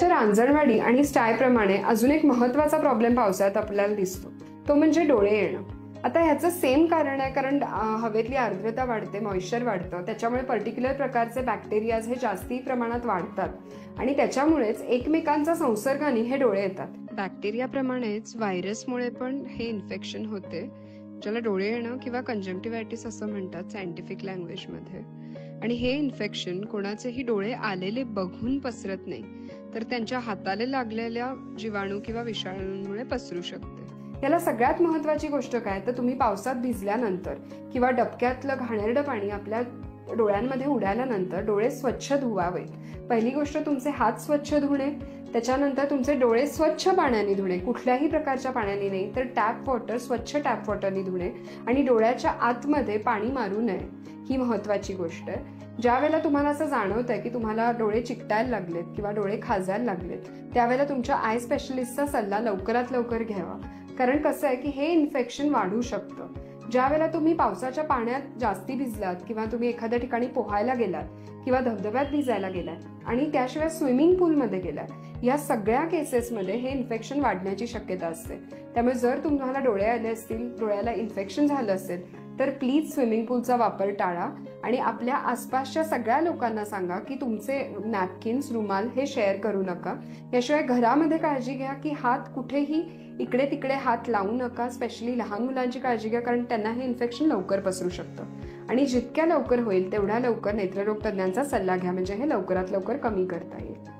डोळ्याच्या रांजणवाडी आणि स्टायप्रमाणे अजून एक महत्त्वाचा प्रॉब्लेम पावसाळ्यात आपल्याला दिसतो, तो म्हणजे डोळे येणं. आता ह्याचं सेम कारण आहे, कारण हवेतली आर्द्रता वाढते, मॉइश्चर वाढतं, त्याच्यामुळे पर्टिक्युलर प्रकारचे बॅक्टेरियाज हे जास्ती प्रमाणात वाढतात आणि त्याच्यामुळेच एकमेकांचा संसर्गाने हे डोळे येतात. बॅक्टेरियाप्रमाणेच व्हायरसमुळे पण हे इन्फेक्शन होते, ज्याला डोळे येणं किंवा कंजंक्टिव्हायटिस असं म्हणतात सायंटिफिक लँग्वेजमध्ये. आणि हे इन्फेक्शन कोणाचेही डोळे आलेले बघून पसरत नाही, तर त्यांच्या हाताला लागलेल्या जीवाणू किंवा विषाणूंमुळे पसरू शकते. याला सगळ्यात महत्त्वाची गोष्ट काय, तर तुम्ही पावसात भिजल्यानंतर किंवा डबक्यातलं घाणेरडं पाणी आपल्या डोळ्यांमध्ये उडाल्यानंतर डोळे स्वच्छ धुवावे. पहिली गोष्ट तुमचे हात स्वच्छ धुणे, त्याच्यानंतर तुमचे डोळे स्वच्छ पाण्याने धुणे, कुठल्याही प्रकारच्या पाण्याने नाही, तर टॅप वॉटर, स्वच्छ टॅप वॉटरने धुणे आणि डोळ्याच्या आतमध्ये पाणी मारू नये, ही महत्त्वाची गोष्ट आहे. ज्या वेळेला तुम्हाला असं जाणवत आहे की तुम्हाला डोळे चिकटायला लागलेत किंवा डोळे खाजायला लागलेत, त्यावेळेला तुमच्या आय स्पेशलिस्टचा सल्ला लवकरात लवकर घ्यावा. कारण कसं आहे की हे इन्फेक्शन वाढू शकतं. ज्या वेळेला तुम्ही पावसाच्या पाण्यात जास्ती भिजलात किंवा तुम्ही एखाद्या ठिकाणी पोहायला गेलात किंवा धबधब्यात भिजायला गेलात आणि त्याशिवाय स्विमिंग पूलमध्ये गेलात, या सगळ्या केसेसमध्ये हे इन्फेक्शन वाढण्याची शक्यता असते. त्यामुळे जर तुम्हाला डोळे आले असतील, डोळ्याला इन्फेक्शन झालं असेल, तर प्लीज स्विमिंग पूलचा वापर टाळा आणि आपल्या आसपासच्या सगळ्या लोकांना सांगा की तुमचे नॅपकिन्स, रुमाल हे शेअर करू नका. याशिवाय घरामध्ये काळजी घ्या की हात कुठेही इकडे तिकडे हात लावू नका. स्पेशली लहान मुलांची काळजी घ्या, कारण त्यांना हे इन्फेक्शन लवकर पसरू शकतं. आणि जितक्या लवकर होईल तेवढ्या लवकर नेत्ररोग तज्ञांचा सल्ला घ्या, म्हणजे हे लवकरात लवकर कमी करता येईल.